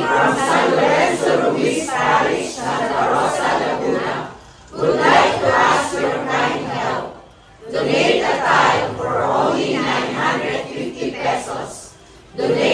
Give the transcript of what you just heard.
from San Lorenzo Ruiz Parish, Santa Rosa, Laguna, would like to ask your kind help. Donate a tithe for only 950 pesos. Donate